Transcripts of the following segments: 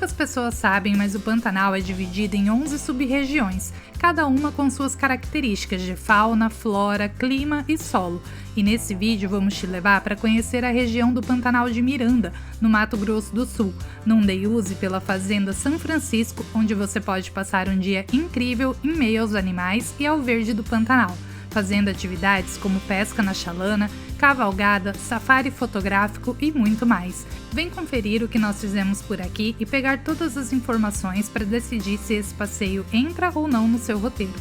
Poucas pessoas sabem, mas o Pantanal é dividido em 11 sub-regiões, cada uma com suas características de fauna, flora, clima e solo. E nesse vídeo vamos te levar para conhecer a região do Pantanal de Miranda, no Mato Grosso do Sul, num day use pela Fazenda São Francisco, onde você pode passar um dia incrível em meio aos animais e ao verde do Pantanal, fazendo atividades como pesca na chalana, cavalgada, safari fotográfico e muito mais. Vem conferir o que nós fizemos por aqui e pegar todas as informações para decidir se esse passeio entra ou não no seu roteiro.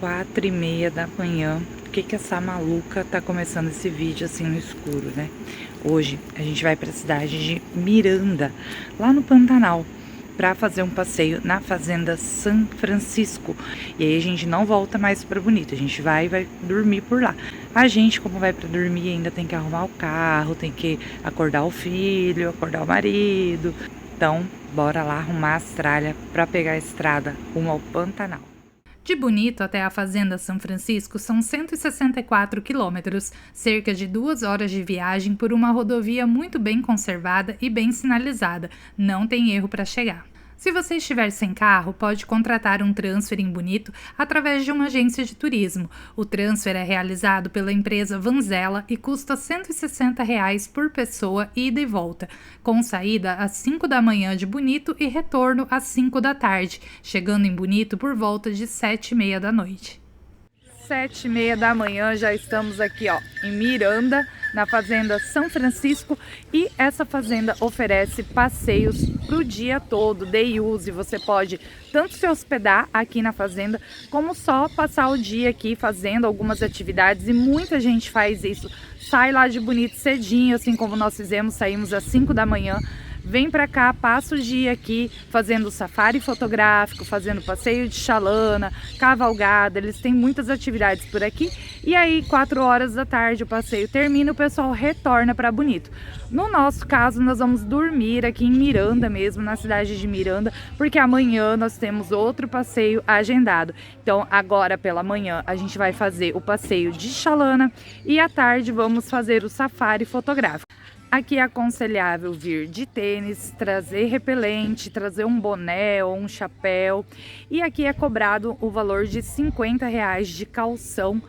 Quatro e meia da manhã. Por que essa maluca tá começando esse vídeo assim no escuro, né? Hoje a gente vai para a cidade de Miranda, lá no Pantanal, para fazer um passeio na Fazenda São Francisco. E aí a gente não volta mais para Bonito, a gente vai dormir por lá. A gente, como vai para dormir, ainda tem que arrumar o carro, tem que acordar o filho, acordar o marido. Então, bora lá arrumar as tralhas para pegar a estrada rumo ao Pantanal. De Bonito até a Fazenda São Francisco são 164 quilômetros, cerca de 2 horas de viagem por uma rodovia muito bem conservada e bem sinalizada, não tem erro para chegar. Se você estiver sem carro, pode contratar um transfer em Bonito através de uma agência de turismo. O transfer é realizado pela empresa Vanzela e custa R$ 160 por pessoa ida e volta, com saída às 5 da manhã de Bonito e retorno às 5 da tarde, chegando em Bonito por volta de 7h30 da noite. 7h30 da manhã, já estamos aqui em Miranda, na Fazenda São Francisco, e essa fazenda oferece passeios para o dia todo, day use. Você pode tanto se hospedar aqui na fazenda, como só passar o dia aqui fazendo algumas atividades, e muita gente faz isso. Sai lá de Bonito cedinho, assim como nós fizemos, saímos às 5 da manhã, vem pra cá, passa o dia aqui fazendo safari fotográfico, fazendo passeio de chalana, cavalgada. Eles têm muitas atividades por aqui. E aí, 4 horas da tarde, o passeio termina, o pessoal retorna para Bonito. No nosso caso, nós vamos dormir aqui em Miranda mesmo, na cidade de Miranda, porque amanhã nós temos outro passeio agendado. Então, agora pela manhã, a gente vai fazer o passeio de chalana e à tarde vamos fazer o safari fotográfico. Aqui é aconselhável vir de tênis, trazer repelente, trazer um boné ou um chapéu. E aqui é cobrado o valor de R$ 50 de calção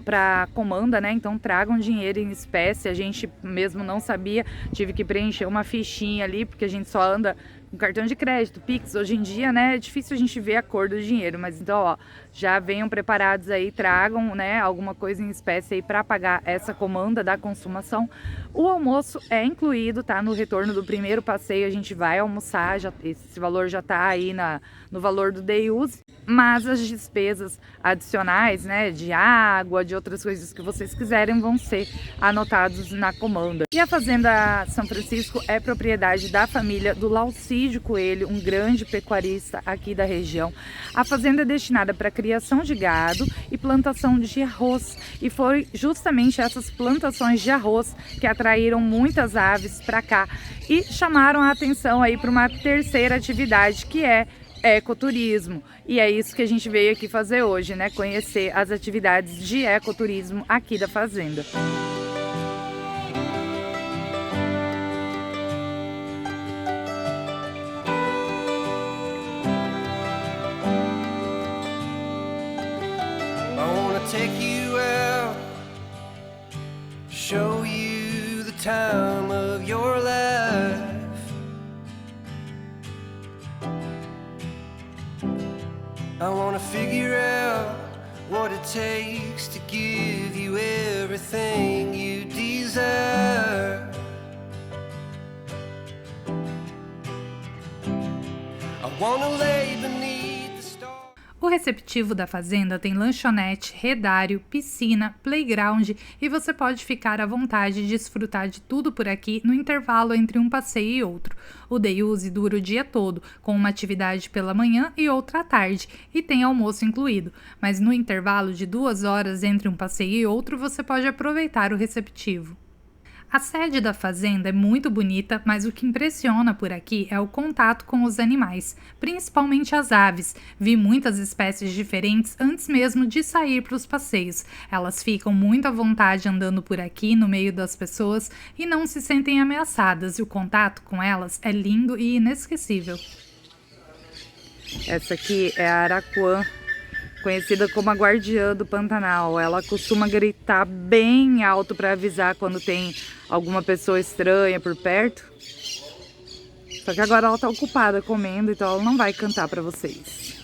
para comanda, né? Então tragam dinheiro em espécie. A gente mesmo não sabia, tive que preencher uma fichinha ali, porque a gente só anda com cartão de crédito, Pix. Hoje em dia, né, é difícil a gente ver a cor do dinheiro, mas então, já venham preparados aí, tragam, né, alguma coisa em espécie aí para pagar essa comanda da consumação. O almoço é incluído, tá? No retorno do primeiro passeio a gente vai almoçar, esse valor já tá aí no valor do day use, mas as despesas adicionais, né, de água, de outras coisas que vocês quiserem, vão ser anotados na comanda. E a Fazenda São Francisco é propriedade da família do Laucídio Coelho, um grande pecuarista aqui da região. A fazenda é destinada para criação de gado e plantação de arroz, e foi justamente essas plantações de arroz que atraíram muitas aves para cá e chamaram a atenção aí para uma terceira atividade, que é ecoturismo. E é isso que a gente veio aqui fazer hoje, né? Conhecer as atividades de ecoturismo aqui da fazenda. Take you out, show you the time of your life. I wanna figure out what it takes to give you everything you desire. I wanna lay beneath the stars. O receptivo da fazenda tem lanchonete, redário, piscina, playground e você pode ficar à vontade de desfrutar de tudo por aqui no intervalo entre um passeio e outro. O day use dura o dia todo, com uma atividade pela manhã e outra à tarde, e tem almoço incluído, mas no intervalo de 2 horas entre um passeio e outro você pode aproveitar o receptivo. A sede da fazenda é muito bonita, mas o que impressiona por aqui é o contato com os animais, principalmente as aves. Vi muitas espécies diferentes antes mesmo de sair para os passeios. Elas ficam muito à vontade andando por aqui no meio das pessoas e não se sentem ameaçadas, e o contato com elas é lindo e inesquecível. Essa aqui é a araquã, conhecida como a guardiã do Pantanal. Ela costuma gritar bem alto para avisar quando tem alguma pessoa estranha por perto. Só que agora ela tá ocupada comendo, então ela não vai cantar para vocês.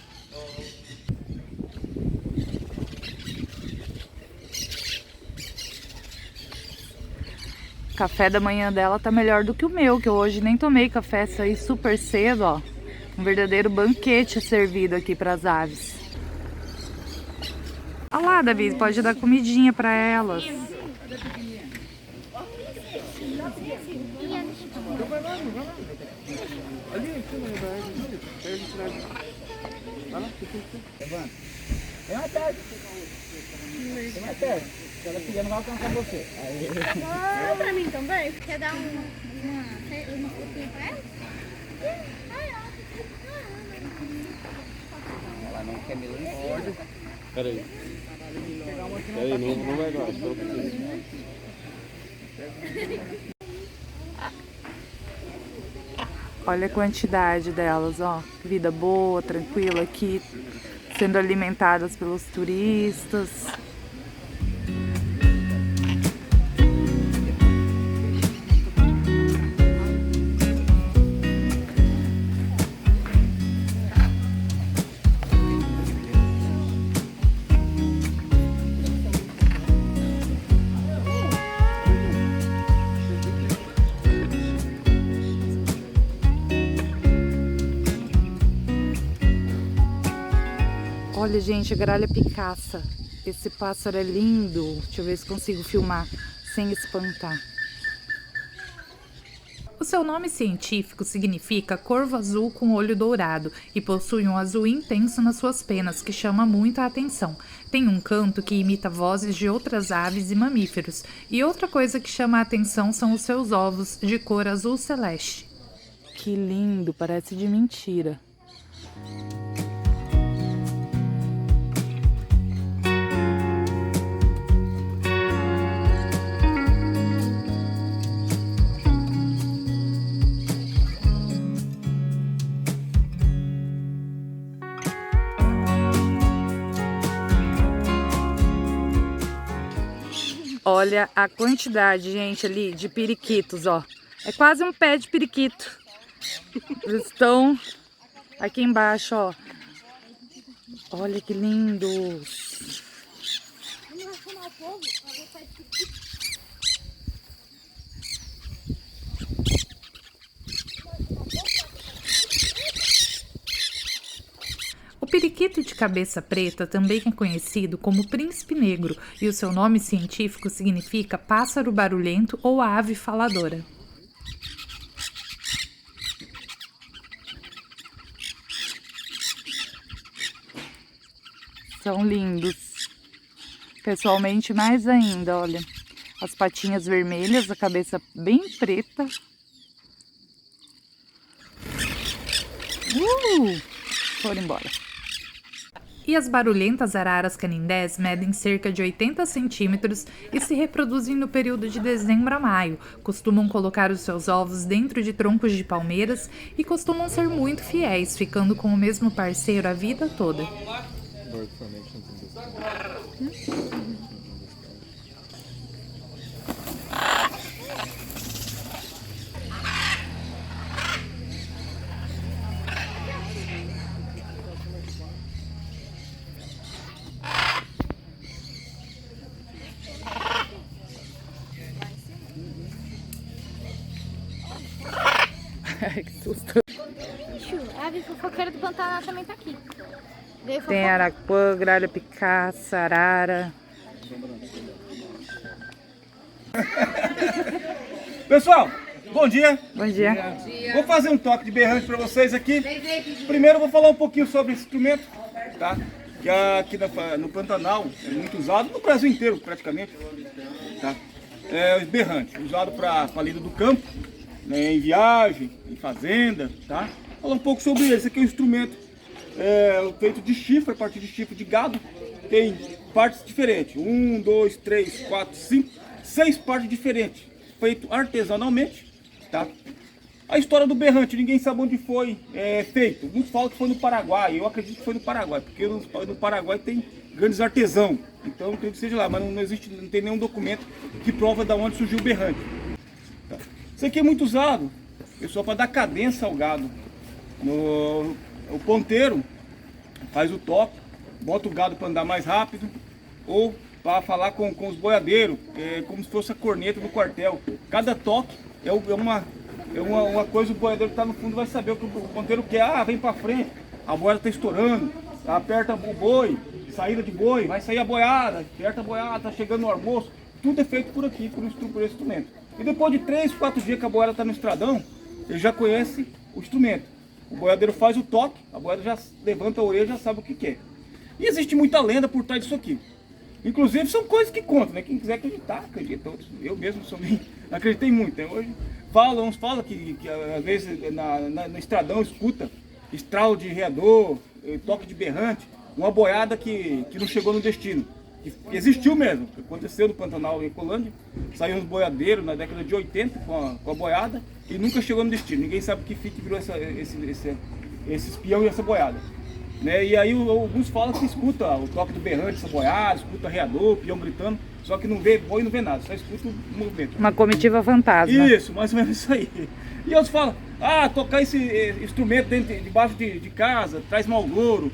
O café da manhã dela tá melhor do que o meu, que eu hoje nem tomei café, saí super cedo, ó. Um verdadeiro banquete servido aqui para as aves. Olha lá, Davi, pode dar comidinha para elas. Vem mais perto. Vem mais perto. Se ela quiser, não vai alcançar você. Dá pra mim também? Quer dar uma frutinha pra ela? Ela não quer melancia. Peraí. Peraí, não vai agora. Espera um pouquinho. Olha a quantidade delas, ó. Vida boa, tranquila aqui, sendo alimentadas pelos turistas. Olha, gente, a gralha picaça. Esse pássaro é lindo. Deixa eu ver se consigo filmar sem espantar. O seu nome científico significa corvo azul com olho dourado e possui um azul intenso nas suas penas que chama muito a atenção. Tem um canto que imita vozes de outras aves e mamíferos. E outra coisa que chama a atenção são os seus ovos de cor azul celeste. Que lindo, parece de mentira. Olha a quantidade, gente, ali de periquitos, ó. É quase um pé de periquito. Eles estão aqui embaixo, ó. Olha que lindos. O periquito de cabeça preta também é conhecido como príncipe negro e o seu nome científico significa pássaro barulhento ou ave faladora. São lindos. Pessoalmente, mais ainda, olha. As patinhas vermelhas, a cabeça bem preta. Foram embora. E as barulhentas araras canindés medem cerca de 80 centímetros e se reproduzem no período de dezembro a maio. Costumam colocar os seus ovos dentro de troncos de palmeiras e costumam ser muito fiéis, ficando com o mesmo parceiro a vida toda. Que susto. A ave fofoqueira do Pantanal também tá aqui. Tem araquã, gralha picaça, arara. Pessoal, bom dia. Bom dia. Vou fazer um toque de berrante para vocês aqui. Primeiro eu vou falar um pouquinho sobre esse instrumento, tá? Que aqui no Pantanal é muito usado, no Brasil inteiro praticamente, tá? É o berrante, usado para lida do campo, né, em viagem, em fazenda, tá? Falar um pouco sobre ele. Esse aqui é um instrumento feito de chifre, a partir de chifre de gado. Tem partes diferentes, 1, 2, 3, 4, 5, 6 partes diferentes, feito artesanalmente, tá? A história do berrante, ninguém sabe onde foi feito. Muitos falam que foi no Paraguai, eu acredito que foi no Paraguai, porque no Paraguai tem grandes artesãos, então acredito que seja lá, mas não existe, não tem nenhum documento que prova de onde surgiu o berrante. Tá? Isso aqui é muito usado, pessoal, para dar cadência ao gado. O ponteiro faz o toque, bota o gado para andar mais rápido, ou para falar com os boiadeiros, como se fosse a corneta do quartel. Cada toque é uma coisa, o boiadeiro que está no fundo vai saber o que o ponteiro quer. Ah, vem para frente, a boiada está estourando, aperta o boi, saída de boi, vai sair a boiada, aperta a boiada, está chegando no almoço. Tudo é feito por aqui, por esse instrumento. E depois de 3, 4 dias que a boiada está no estradão, ele já conhece o instrumento. O boiadeiro faz o toque, a boiada já levanta a orelha, já sabe o que quer. E existe muita lenda por trás disso aqui. Inclusive são coisas que contam, né? Quem quiser acreditar, acredita. Eu mesmo acreditei muito, né? Hoje uns falam que às vezes no estradão escuta estralo de reador, toque de berrante, uma boiada que não chegou no destino. Que existiu mesmo, aconteceu no Pantanal em Ecolândia, saiu uns boiadeiros na década de 80 com a boiada e nunca chegou no destino. Ninguém sabe que fique virou esse espião e essa boiada. Né? E aí alguns falam que escuta o toque do berrante, essa boiada, escuta reador, o peão gritando, só que não vê boi, não vê nada, só escuta o movimento. Uma comitiva fantasma. Isso, mais ou menos isso aí. E outros falam, tocar esse instrumento debaixo de casa, traz mau gouro,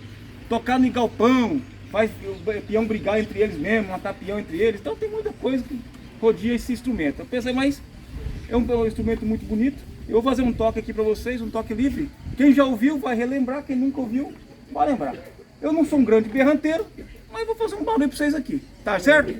tocar no galpão, faz o peão brigar entre eles mesmo, matar peão entre eles. Então tem muita coisa que rodeia esse instrumento. Eu pensei, mas é um instrumento muito bonito. Eu vou fazer um toque aqui para vocês, um toque livre. Quem já ouviu vai relembrar, quem nunca ouviu vai lembrar. Eu não sou um grande berranteiro, mas vou fazer um barulho para vocês aqui. Tá certo?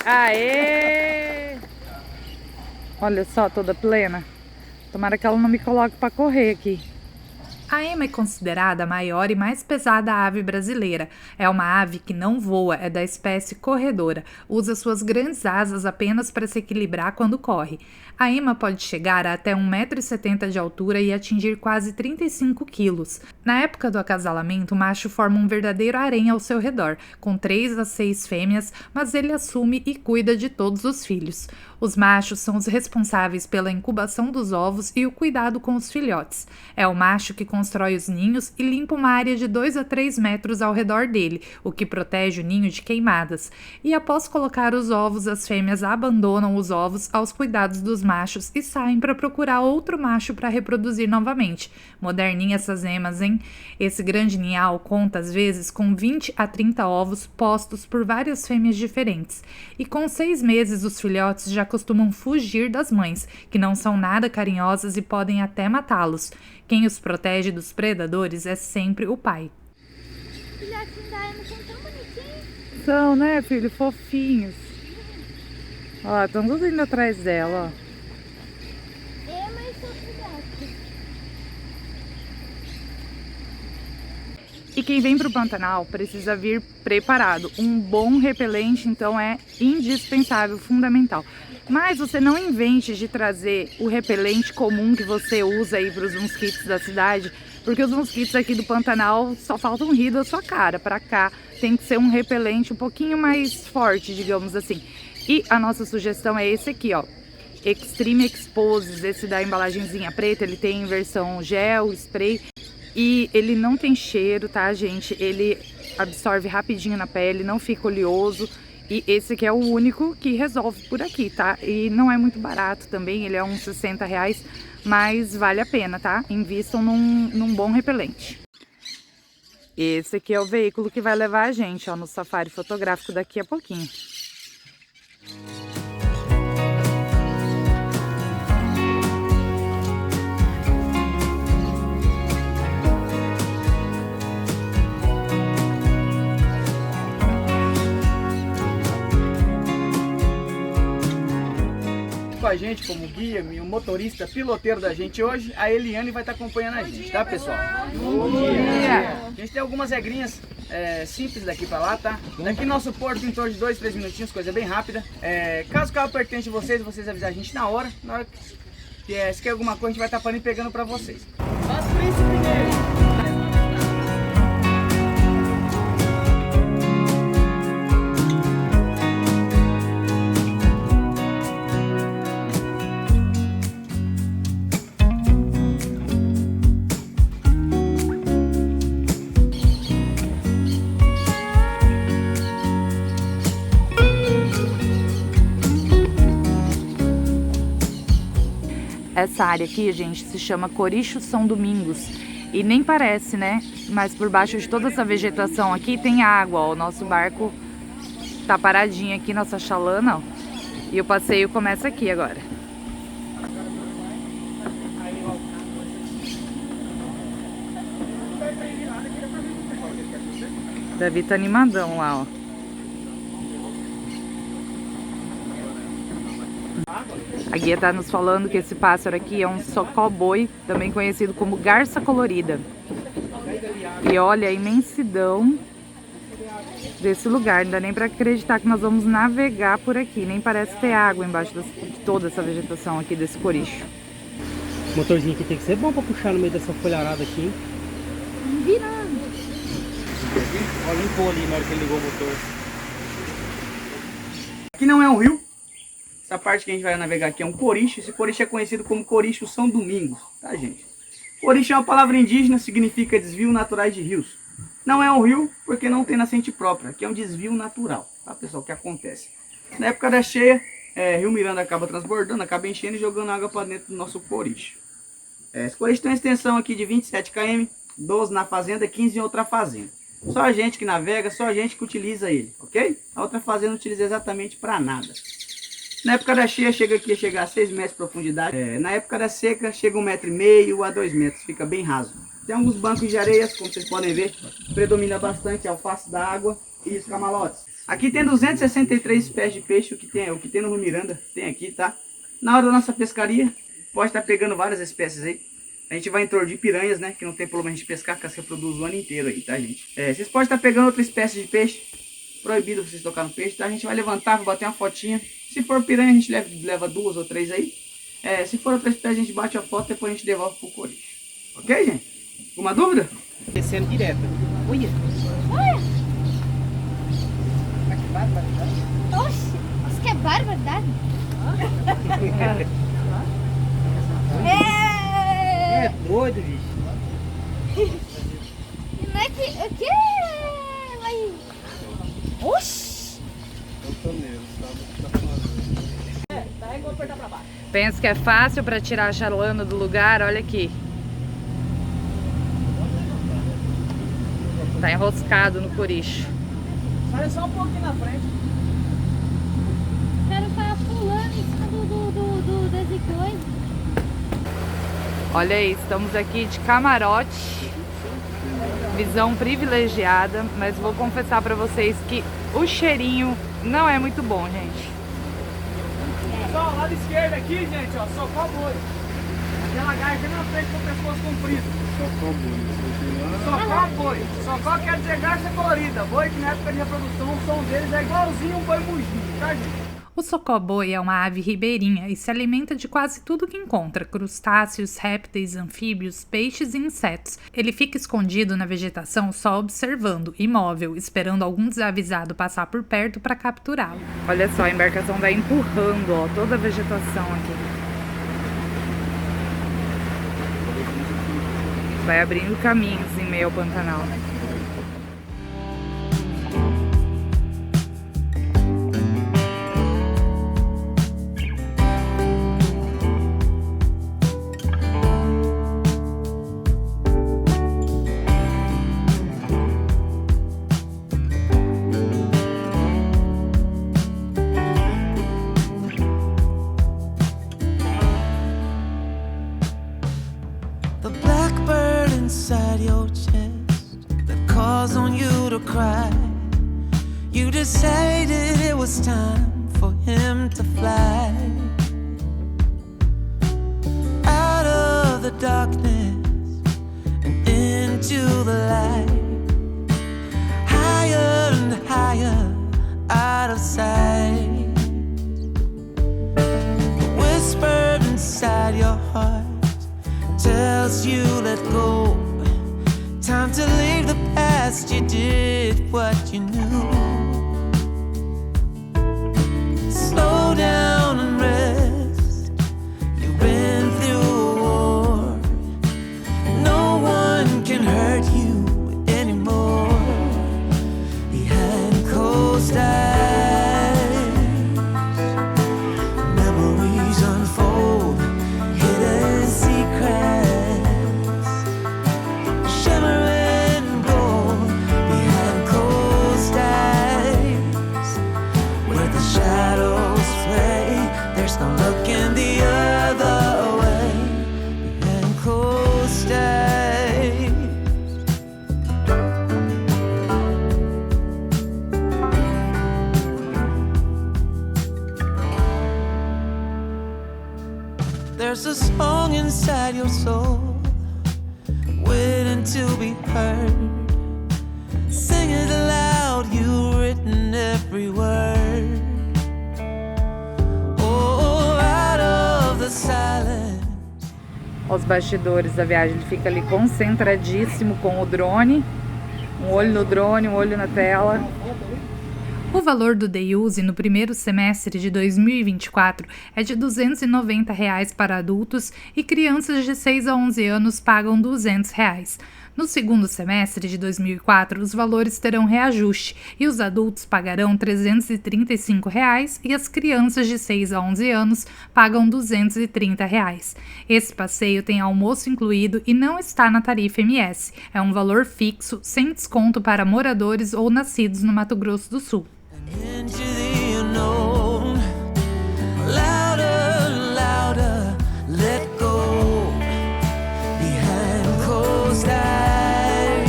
Aê! Olha só, toda plena. Tomara que ela não me coloque para correr aqui. A ema é considerada a maior e mais pesada ave brasileira. É uma ave que não voa, é da espécie corredora. Usa suas grandes asas apenas para se equilibrar quando corre. A ema pode chegar a até 1,70 m de altura e atingir quase 35 quilos. Na época do acasalamento, o macho forma um verdadeiro harém ao seu redor, com 3 a 6 fêmeas, mas ele assume e cuida de todos os filhos. Os machos são os responsáveis pela incubação dos ovos e o cuidado com os filhotes. É o macho que constrói os ninhos e limpa uma área de 2 a 3 metros ao redor dele, o que protege o ninho de queimadas. E após colocar os ovos, as fêmeas abandonam os ovos aos cuidados dos machos e saem para procurar outro macho para reproduzir novamente. Moderninha essas emas, hein? Esse grande ninhal conta às vezes com 20 a 30 ovos postos por várias fêmeas diferentes. E com 6 meses os filhotes já costumam fugir das mães, que não são nada carinhosas e podem até matá-los. Quem os protege dos predadores é sempre o pai. Filhotinhos da ema são tão bonitinhos. São, né, filho? Fofinhos. Ó, estão tudo indo atrás dela, ó. Ema e seus filhotes. E quem vem para o Pantanal precisa vir preparado. Um bom repelente, então, é indispensável, fundamental. Mas você não invente de trazer o repelente comum que você usa aí para os mosquitos da cidade, porque os mosquitos aqui do Pantanal só faltam rir da sua cara. Para cá tem que ser um repelente um pouquinho mais forte, digamos assim. E a nossa sugestão é esse aqui, ó. Extreme Exposes, esse da embalagenzinha preta, ele tem versão gel, spray. E ele não tem cheiro, tá, gente? Ele absorve rapidinho na pele, não fica oleoso. E esse aqui é o único que resolve por aqui, tá? E não é muito barato também, ele é uns R$60, mas vale a pena, tá? Invistam num bom repelente. Esse aqui é o veículo que vai levar a gente, ó, no safari fotográfico daqui a pouquinho. Com a gente como guia e o motorista piloteiro da gente hoje, a Eliane vai estar acompanhando a gente, tá, pessoal? Bom dia! A gente tem algumas regrinhas simples daqui pra lá, tá? Daqui nosso porto em torno de 2, 3 minutinhos, coisa bem rápida. Caso o carro pertence a vocês avisar a gente na hora que se quer alguma coisa a gente vai estar parando e pegando pra vocês. Faça isso primeiro! Essa área aqui, gente, se chama Coricho São Domingos. E nem parece, né? Mas por baixo de toda essa vegetação aqui tem água, ó. O nosso barco tá paradinho aqui, nossa chalana, ó. E o passeio começa aqui agora. Davi tá animadão lá, ó. A guia tá nos falando que esse pássaro aqui é um socó-boi, também conhecido como garça colorida. E olha a imensidão desse lugar, não dá nem pra acreditar que nós vamos navegar por aqui. Nem parece ter água embaixo de toda essa vegetação aqui desse coricho. O motorzinho aqui tem que ser bom pra puxar no meio dessa folharada aqui, hein? Virando. Ó, limpou ali na hora que ele ligou o motor. Aqui não é um rio. Essa parte que a gente vai navegar aqui é um coricho. Esse coricho é conhecido como Coricho São Domingos, tá, gente? Coricho é uma palavra indígena, significa desvio naturais de rios. Não é um rio porque não tem nascente própria, aqui é um desvio natural, tá, pessoal? O que acontece? Na época da cheia, Rio Miranda acaba transbordando, acaba enchendo e jogando água para dentro do nosso coricho. Esse coricho tem uma extensão aqui de 27 km, 12 na fazenda, 15 em outra fazenda. Só a gente que navega, só a gente que utiliza ele, ok? A outra fazenda não utiliza exatamente para nada. Na época da cheia chega aqui a chegar a 6 metros de profundidade. Na época da seca chega 1,5 m a 2 metros, fica bem raso. Tem alguns bancos de areias, como vocês podem ver, predomina bastante a alface da água e os camalotes. Aqui tem 263 espécies de peixe, o que tem no Rio Miranda, tem aqui, tá? Na hora da nossa pescaria, pode estar pegando várias espécies aí. A gente vai em torno de piranhas, né, que não tem problema a gente pescar, porque elas reproduzem o ano inteiro aí, tá, gente? Vocês podem estar pegando outra espécie de peixe, proibido vocês tocar no peixe, tá? A gente vai levantar, vai bater uma fotinha. Se for piranha, a gente leva 2 ou 3 aí. Se for outra espécie, a gente bate a foto e depois a gente devolve pro coricho. Ok, gente? Alguma dúvida? Descendo direto. Olha! Olha! Oxe, isso que é barbaridade. É doido, bicho. Não é que... O quê? Vai... Oxi! Pensa que é fácil para tirar a chalana do lugar? Olha aqui. Tá enroscado no coricho. Sai só um pouquinho na frente. Quero estar pulando em cima desse coisa. Olha aí, estamos aqui de camarote. Visão privilegiada, mas vou confessar para vocês que o cheirinho não é muito bom, gente. Pessoal, lado esquerdo aqui, gente, ó, socó-boi. Aquela garça na frente com o pescoço comprido. Socó-boi. Socó quer dizer garça colorida. Boi que na época de reprodução o som deles é igualzinho um boi mugindo, tá, gente? O socó-boi é uma ave ribeirinha e se alimenta de quase tudo que encontra: crustáceos, répteis, anfíbios, peixes e insetos. Ele fica escondido na vegetação só observando, imóvel, esperando algum desavisado passar por perto para capturá-lo. Olha só, a embarcação vai empurrando, ó, toda a vegetação aqui. Vai abrindo caminhos em meio ao Pantanal. inside your chest that calls on you to cry. You decided it was time for him to fly out of the darkness and into the light, higher and higher out of sight. The whisper inside your heart tells you let go. Time to leave the past, you did what you knew. Slow down and rest, you've been through a war. No one can hurt you anymore. Behind closed eyes, memories unfold, hidden secrets, shimmering gold. Behind closed eyes, where the shadows play, there's no looking the other way. Behind closed eyes. There's a song inside your soul waiting to be heard. Sing it aloud, you've written every word. Oh, out of the silence. Os bastidores da viagem, ele fica ali concentradíssimo com o drone. Um olho no drone, um olho na tela. O valor do Day Use no primeiro semestre de 2024 é de R$ 290 para adultos e crianças de 6 a 11 anos pagam R$ 200. No segundo semestre de 2004, os valores terão reajuste e os adultos pagarão R$ 335 e as crianças de 6 a 11 anos pagam R$ 230. Esse passeio tem almoço incluído e não está na tarifa MS. É um valor fixo, sem desconto para moradores ou nascidos no Mato Grosso do Sul. Into the unknown, louder, louder, let go. Behind closed eyes,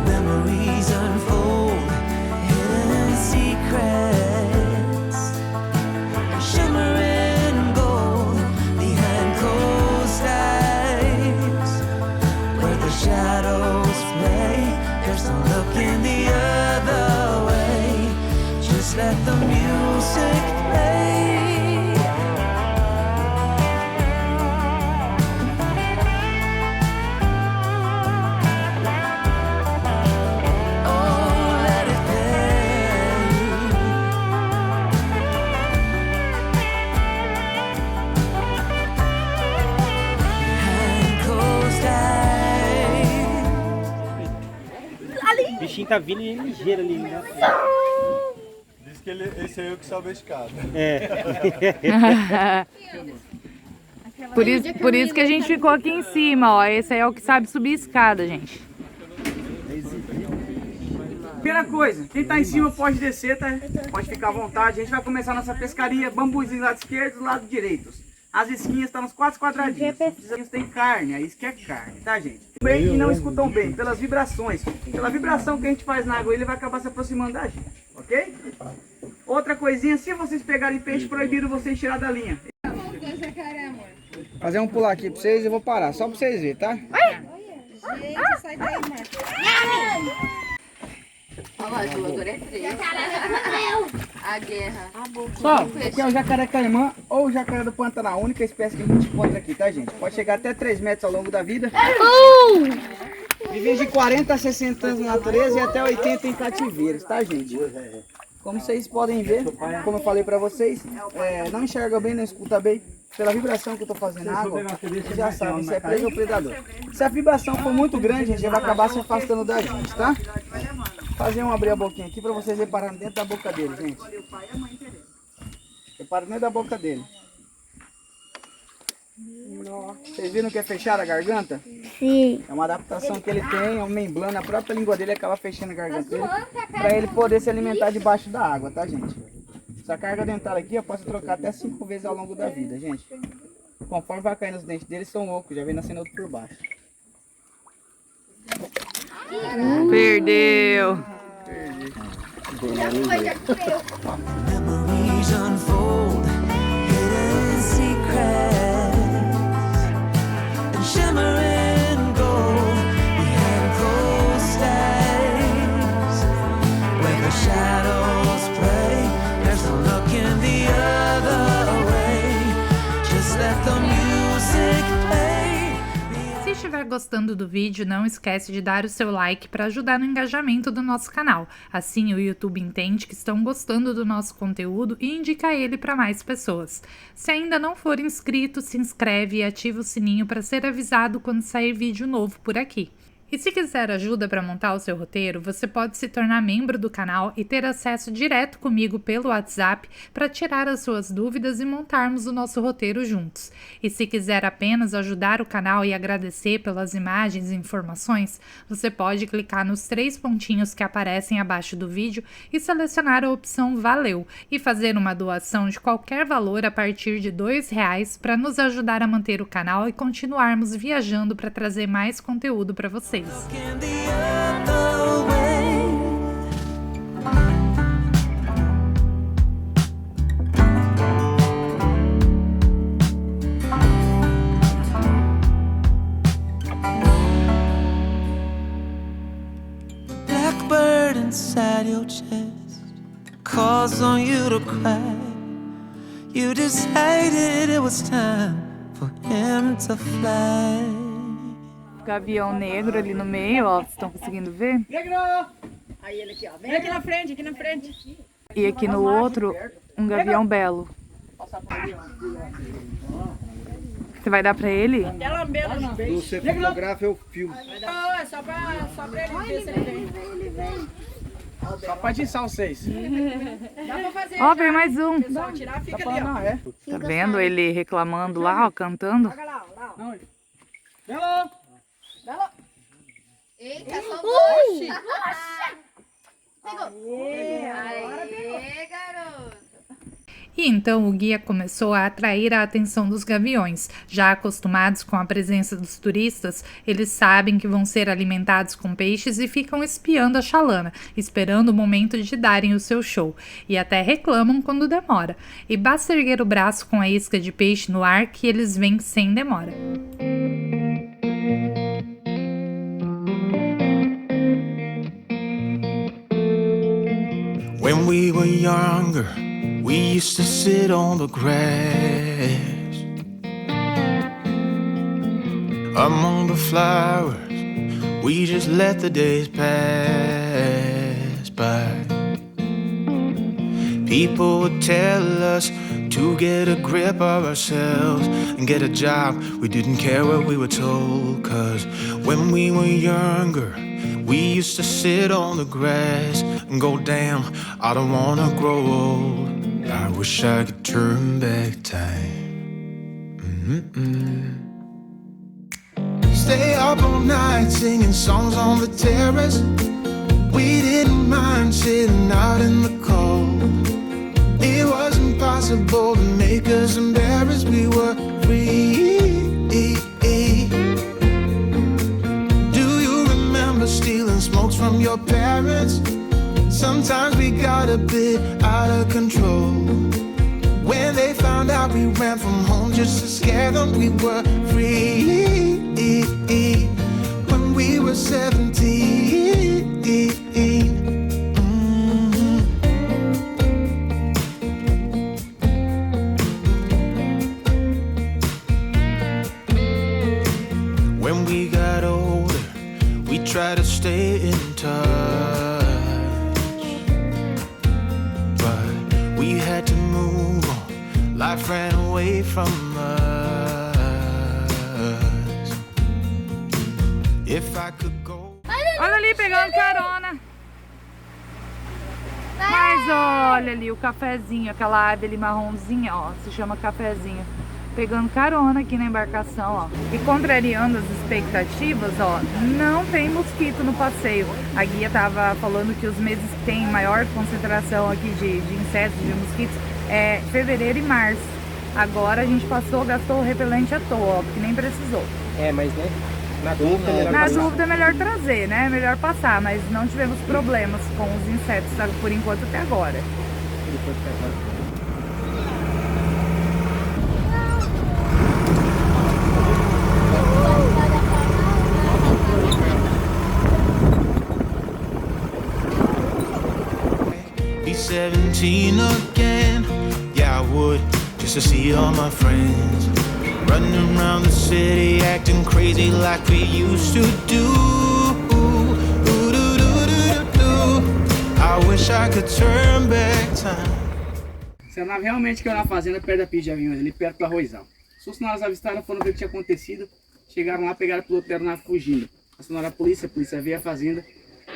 memories unfold, hidden secrets, shimmering gold. Behind closed eyes, where the shadows play, there's no looking the other way. Just let the music play. Oh, let it play. Behind closed eyes. O bichinho tá vindo e é ligeiro ali, né? Diz que esse aí é o que sobe a escada. Por isso que a gente ficou aqui em cima, ó. Esse aí é o que sabe subir escada, gente. Primeira coisa, quem tá em cima pode descer, tá? Pode ficar à vontade. A gente vai começar nossa pescaria, bambuzinho do lado esquerdo e do lado direito. As esquinhas estão nos 4 quadradinhos. Isso tem carne, é isso que é carne, tá, gente? Bem que não escutam bem, pelas vibrações. Pela vibração que a gente faz na água, ele vai acabar se aproximando da gente, ok? Outra coisinha, se vocês pegarem peixe, proibido vocês tirar da linha. Fazer um pular aqui pra vocês e eu vou parar, só pra vocês verem, tá? Gente, sai daí, Marcos. Olha lá, o jogador é 3. A guerra. Só, aqui é o jacaré caimã ou o jacaré do Pantanal, a única espécie que a gente encontra aqui, tá, gente? Pode chegar até 3 metros ao longo da vida. Vive de 40 a 60 anos na natureza e até 80 em cativeiros, tá, gente? Como vocês podem ver, como eu falei pra vocês, não enxerga bem, não escuta bem. Pela vibração que eu tô fazendo na água, você já sabe, se é presa ou predador. Se a vibração for muito grande, a gente vai acabar se afastando da gente, tá? Fazer abrir a boquinha aqui pra vocês repararem dentro da boca dele, gente. Repara dentro da boca dele. Vocês viram que é fechada a garganta? Sim. É uma adaptação que ele tem, é um membrana, a própria língua dele acaba fechando a garganta dele pra ele poder se alimentar debaixo da água, tá, gente? Essa carga dentária aqui eu posso trocar até 5 vezes ao longo da vida, gente. conforme vai caindo os dentes deles, são ocos, já vem nascendo outro por baixo. Perdeu. Memories unfold, hidden secrets, and shimmering gold. We had close days where the shadows play. There's no looking the other way. Just let the music play. Se estiver gostando do vídeo, não esquece de dar o seu like para ajudar no engajamento do nosso canal. Assim o YouTube entende que estão gostando do nosso conteúdo e indica ele para mais pessoas. Se ainda não for inscrito, se inscreve e ativa o sininho para ser avisado quando sair vídeo novo por aqui. E se quiser ajuda para montar o seu roteiro, você pode se tornar membro do canal e ter acesso direto comigo pelo WhatsApp para tirar as suas dúvidas e montarmos o nosso roteiro juntos. E se quiser apenas ajudar o canal e agradecer pelas imagens e informações, você pode clicar nos 3 pontinhos que aparecem abaixo do vídeo e selecionar a opção Valeu e fazer uma doação de qualquer valor a partir de R$2 para nos ajudar a manter o canal e continuarmos viajando para trazer mais conteúdo para vocês. Looking the other way. Blackbird inside your chest calls on you to cry. You decided it was time for him to fly. Gavião negro ali no meio, ó, vocês estão conseguindo ver? Negro! Aí ele aqui, ó. Vem aqui na frente, aqui na frente. E aqui no outro, um gavião belo. Você vai dar pra ele? Você fotografa, eu filmo. Não, é só pra ele ver se ele vem. Só pra atiçar vocês. Dá pra fazer. Ó, vem mais um. Pessoal, tirar, fica ali, ó. Tá vendo ele reclamando lá, ó, cantando? Joga lá, ó. Belo! Belo! Eita, são dois. Pegou. Aê, garoto. E então o guia começou a atrair a atenção dos gaviões. Já acostumados com a presença dos turistas, eles sabem que vão ser alimentados com peixes e ficam espiando a chalana, esperando o momento de darem o seu show. E até reclamam quando demora. E basta erguer o braço com a isca de peixe no ar que eles vêm sem demora. When we were younger, we used to sit on the grass among the flowers. We just let the days pass by. People would tell us to get a grip of ourselves and get a job. We didn't care what we were told, 'cause when we were younger, we used to sit on the grass and go, damn, I don't wanna grow old. I wish I could turn back time. Stay up all night singing songs on the terrace. We didn't mind sitting out in the cold. It was impossible to make us embarrassed. We were free. Stealing smokes from your parents. Sometimes we got a bit out of control. When they found out we ran from home just to scare them, we were free. When we were 17. When we got older, we try to stay in touch, but we had to move on. Life ran away from us. If I could go. Olha ali, pegando carona. Mas olha ali o cafezinho, aquela ave ali marronzinha, ó, se chama cafezinho. Pegando carona aqui na embarcação, ó. E contrariando as expectativas, ó, não tem mosquito no passeio. A guia tava falando que os meses que tem maior concentração aqui de insetos, de mosquitos, é fevereiro e março. Agora a gente passou, gastou o repelente à toa, ó, porque nem precisou. É, mas né? Na dúvida é melhor Na passar. dúvida é melhor trazer, né? É melhor passar, mas não tivemos problemas com os insetos por enquanto até agora. Be 17 again. Yeah, I would, just to see all my friends. Running around the city, acting crazy like we used to do. I wish I could turn back time. Essa nave realmente caiu na fazenda perto da pista de aviões, ali perto do Arrozal. Os funcionários avistaram, foram ver o que tinha acontecido. Chegaram lá, pegaram o piloto da aeronave fugindo. Acionaram a polícia veio à fazenda.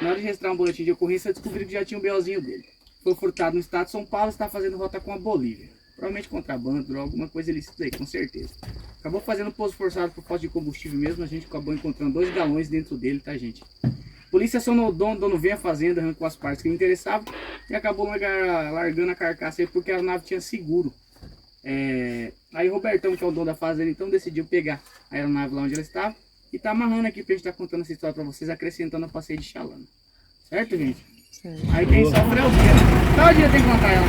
Na hora de registrar um boletim de ocorrência, descobriram que já tinha um BOzinho dele. Foi furtado no estado de São Paulo e está fazendo rota com a Bolívia. Provavelmente contrabando, droga, alguma coisa ilícita aí, com certeza. Acabou fazendo pouso forçado por falta de combustível mesmo, a gente acabou encontrando 2 galões dentro dele, tá, gente? A polícia acionou o dono veio à fazenda, arrancou as partes que lhe interessavam e acabou largando a carcaça aí porque a aeronave tinha seguro. Aí o Robertão, que é o dono da fazenda, então decidiu pegar a aeronave lá onde ela estava e tá amarrando aqui pra gente estar contando essa história pra vocês, acrescentando a passeio de Xalana. Certo, gente? Aí quem sofre é o dia, né? Todo dia tem que contar ela.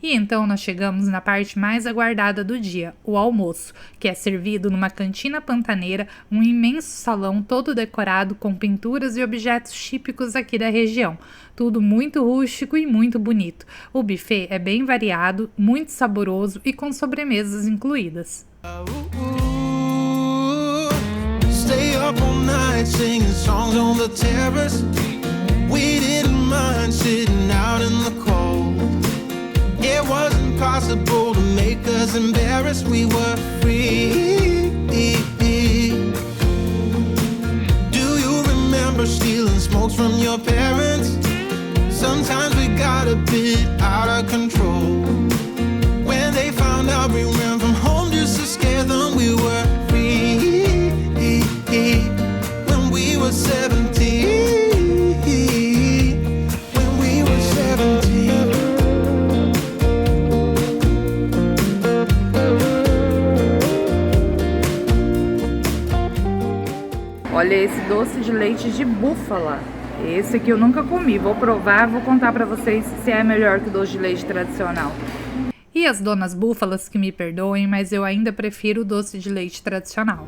E então nós chegamos na parte mais aguardada do dia, o almoço, que é servido numa cantina pantaneira, um imenso salão todo decorado com pinturas e objetos típicos aqui da região. Tudo muito rústico e muito bonito. O buffet é bem variado, muito saboroso e com sobremesas incluídas. Stay up all night singing songs on the terrace. We didn't mind sitting out in the cold. It wasn't possible to make us embarrassed. We were free. Do you remember stealing smokes from your parents? Sometimes we got a bit out of control. When they found out we ran from home just to scare them, we were free. When we were 17. When we were 17. Olha esse doce de leite de búfala. Esse aqui eu nunca comi. Vou provar, vou contar pra vocês se é melhor que o doce de leite tradicional. E as donas búfalas que me perdoem, mas eu ainda prefiro o doce de leite tradicional.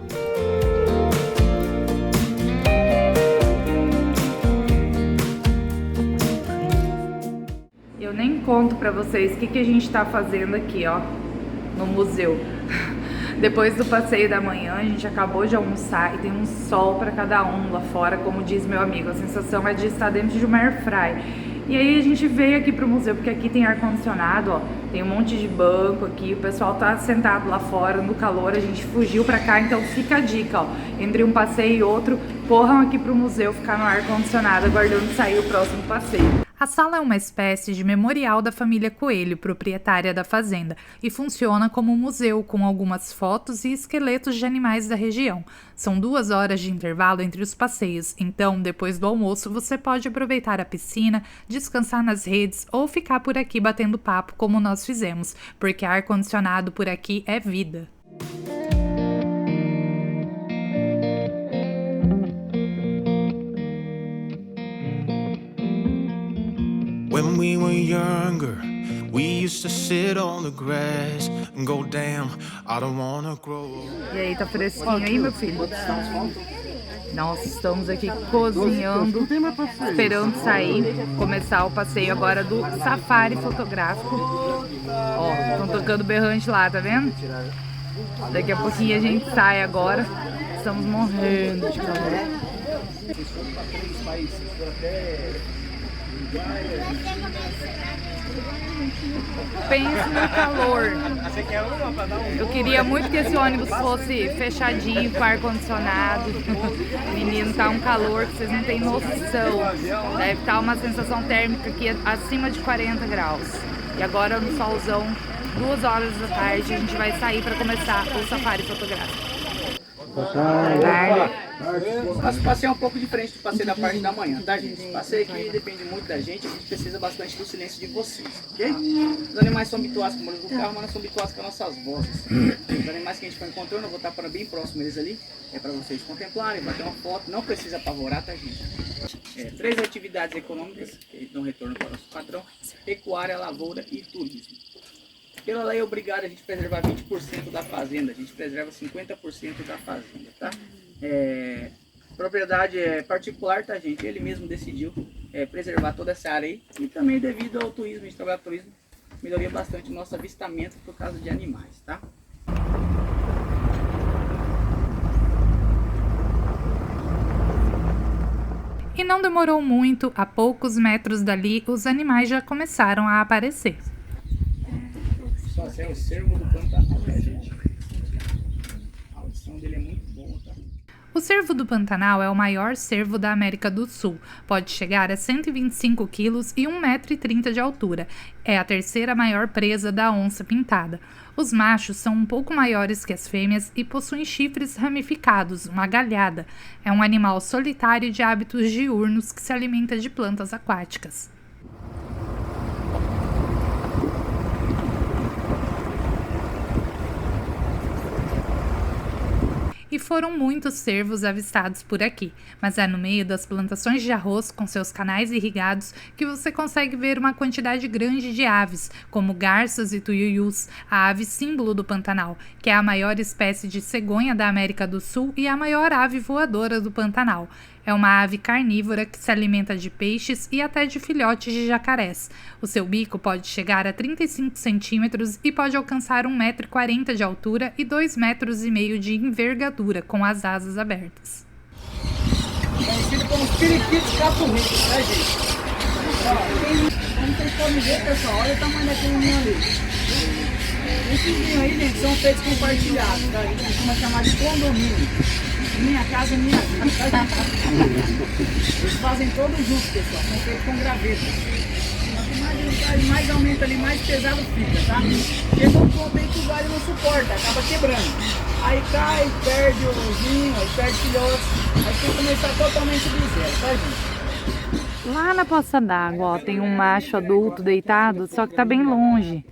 Eu nem conto pra vocês o que a gente tá fazendo aqui, ó, no museu. Depois do passeio da manhã, a gente acabou de almoçar e tem um sol para cada um lá fora, como diz meu amigo. A sensação é de estar dentro de uma air fry. E aí a gente veio aqui pro museu, porque aqui tem ar-condicionado, ó. Tem um monte de banco aqui, o pessoal tá sentado lá fora no calor, a gente fugiu pra cá, então fica a dica, ó. Entre um passeio e outro, corram aqui pro museu ficar no ar-condicionado, aguardando sair o próximo passeio. A sala é uma espécie de memorial da família Coelho, proprietária da fazenda, e funciona como um museu com algumas fotos e esqueletos de animais da região. São 2 horas de intervalo entre os passeios, então, depois do almoço, você pode aproveitar a piscina, descansar nas redes ou ficar por aqui batendo papo como nós fizemos, porque ar-condicionado por aqui é vida. When we were younger, we used to sit on the grass and go, damn, I don't wanna grow. E aí, tá fresquinho aí, meu filho? Nós estamos aqui cozinhando, esperando sair, começar o passeio agora do safari fotográfico. Ó, estão tocando berrante lá, tá vendo? Daqui a pouquinho a gente sai agora. Estamos morrendo de calor. Pense no calor. Eu queria muito que esse ônibus fosse fechadinho, com ar-condicionado. Menino, tá um calor que vocês não têm noção. Deve estar uma sensação térmica aqui acima de 40 graus. E agora no solzão, 2 horas da tarde, a gente vai sair para começar o safari fotográfico. Nosso passeio é um pouco diferente do passeio da parte da manhã, tá, gente? O passeio aqui depende muito da gente, a gente precisa bastante do silêncio de vocês, ok? Os animais são habituados com o barulho do carro, mas não são habituados com as nossas vozes. Os animais que a gente foi encontrando, eu vou estar para bem próximo deles ali, é para vocês contemplarem, bater uma foto, não precisa apavorar, tá, gente? 3 atividades econômicas que dão retorno para o nosso patrão: pecuária, lavoura e turismo. Pela lei é obrigado a gente preservar 20% da fazenda, a gente preserva 50% da fazenda, tá? Propriedade particular, tá, gente? Ele mesmo decidiu preservar toda essa área aí, e também devido ao turismo, a gente trabalha turismo, melhoria bastante o nosso avistamento por causa de animais, tá? E não demorou muito, a poucos metros dali, os animais já começaram a aparecer. Só é o cervo do Pantanal, né, gente? A audição dele é muito boa, tá? O cervo do Pantanal é o maior cervo da América do Sul. Pode chegar a 125 quilos e 1,30 m de altura. É a terceira maior presa da onça-pintada. Os machos são um pouco maiores que as fêmeas e possuem chifres ramificados, uma galhada. É um animal solitário de hábitos diurnos que se alimenta de plantas aquáticas. E foram muitos cervos avistados por aqui, mas é no meio das plantações de arroz com seus canais irrigados que você consegue ver uma quantidade grande de aves, como garças e tuiuius, a ave símbolo do Pantanal, que é a maior espécie de cegonha da América do Sul e a maior ave voadora do Pantanal. É uma ave carnívora que se alimenta de peixes e até de filhotes de jacarés. O seu bico pode chegar a 35 centímetros e pode alcançar 1,40 m de altura e 2,5 metros de envergadura, com as asas abertas. Conhecido como os periquitos caturritos, né, gente? Como vocês podem ver, pessoal, olha o tamanho daquele ninho ali. Esses ninhos aí, gente, são feitos compartilhados, tá? A gente costuma chamar de condomínio. Minha casa, minha vida, tá? Eles fazem todos juntos, pessoal, são feitos com gravetos. Quanto mais aumenta ali, mais pesado fica, tá? Chega um ponto aí que o galho não suporta, acaba quebrando. Aí cai, perde o ninho, aí perde filhotes, aí tem que começar totalmente do zero, tá, gente? Lá na poça d'água, ó, tem um macho adulto deitado, só que tá bem longe.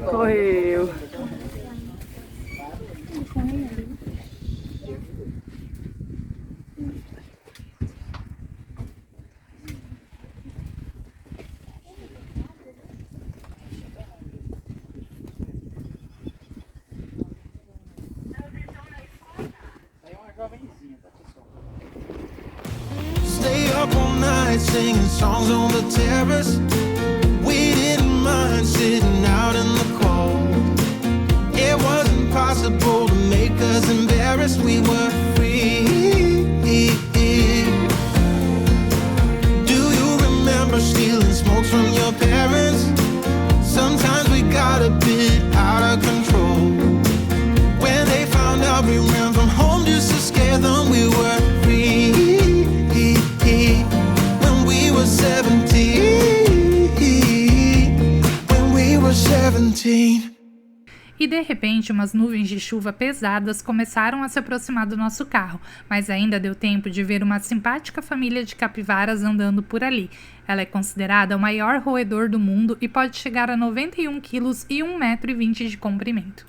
Correu. Aí é uma jovenzinha, tá, pessoal? Stay up all night singing songs on the terrace. We didn't mind sitting out in the cold. It wasn't possible to make us embarrassed. We were free. Do you remember stealing smokes from your parents? Sometimes we got a bit out of control. When they found out we ran from home just to scare them, we were free. When we were 17. E de repente, umas nuvens de chuva pesadas começaram a se aproximar do nosso carro, mas ainda deu tempo de ver uma simpática família de capivaras andando por ali. Ela é considerada o maior roedor do mundo e pode chegar a 91 quilos e 1,20 m de comprimento.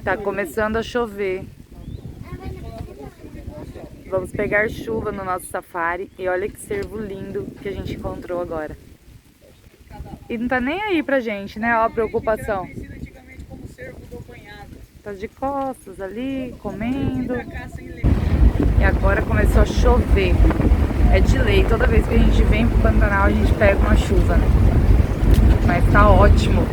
Tá começando a chover. Vamos pegar chuva no nosso safari. E olha que cervo lindo que a gente encontrou agora. E não tá nem aí pra gente, né? Ó a preocupação. Tá de costas ali, comendo. E agora começou a chover. É de lei, toda vez que a gente vem pro Pantanal a gente pega uma chuva, né? Mas tá ótimo.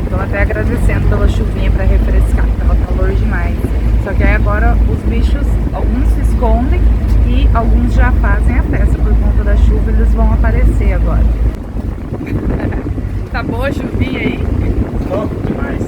Tô até agradecendo pela chuvinha pra refrescar, tava calor demais. Só que aí agora os bichos, alguns se escondem e alguns já fazem a festa por conta da chuva, eles vão aparecer agora. Tá boa a chuvinha aí? Top demais.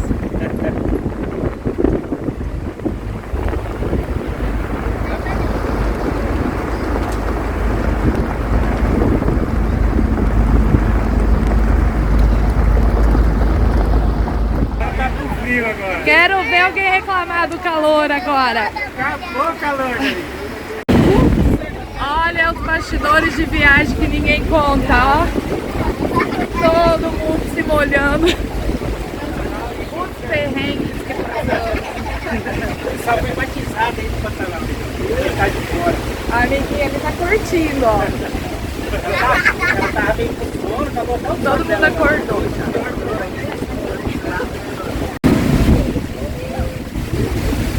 Quero ver alguém reclamar do calor agora. Acabou o calor, gente. Olha os bastidores de viagem que ninguém conta, ó. Todo mundo se molhando. Os perrengues que passamos. Só foi batizado aí no Pantanal. Ele tá de fora. A amiguinha ali tá curtindo, ó. Ela tava bem com sono, acabou até o sono. Todo mundo acordou já.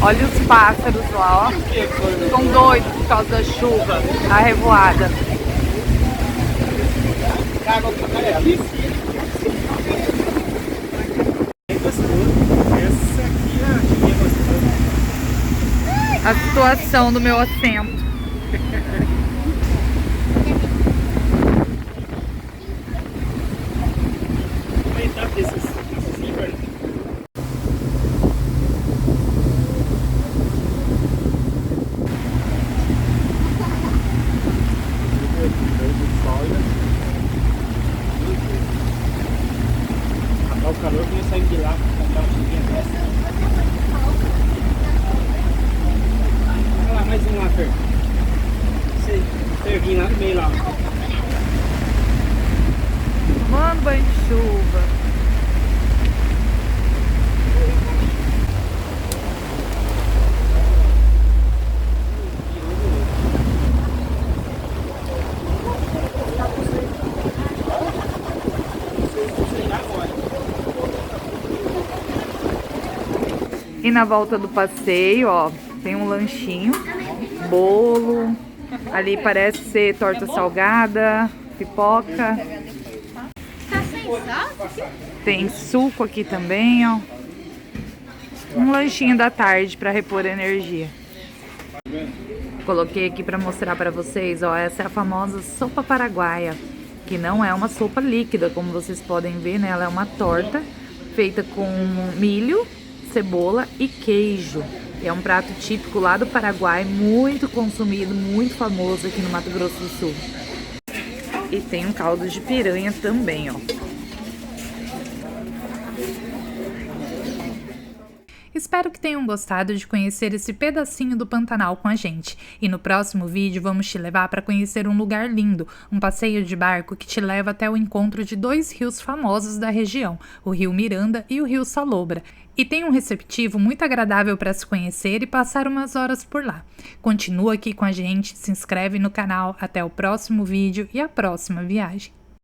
Olha os pássaros lá, ó. Estão doidos por causa da chuva, a revoada. A situação do meu assento. O calor que eu saí de lá pra comprar uma chuvinha dessa. Olha lá, mais um lá, Fer. Servinho lá no meio lá. Tomando banho de chuva. E na volta do passeio, ó, tem um lanchinho, bolo, ali parece ser torta salgada, pipoca. Tá sem sal? Tem suco aqui também, ó. Um lanchinho da tarde para repor energia. Coloquei aqui para mostrar para vocês, ó, essa é a famosa sopa paraguaia, que não é uma sopa líquida, como vocês podem ver, né? Ela é uma torta feita com milho, cebola e queijo. É um prato típico lá do Paraguai, muito consumido, muito famoso aqui no Mato Grosso do Sul. E tem um caldo de piranha também, ó. Espero que tenham gostado de conhecer esse pedacinho do Pantanal com a gente. E no próximo vídeo vamos te levar para conhecer um lugar lindo, um passeio de barco que te leva até o encontro de dois rios famosos da região, o Rio Miranda e o Rio Salobra. E tem um receptivo muito agradável para se conhecer e passar umas horas por lá. Continua aqui com a gente, se inscreve no canal, até o próximo vídeo e a próxima viagem.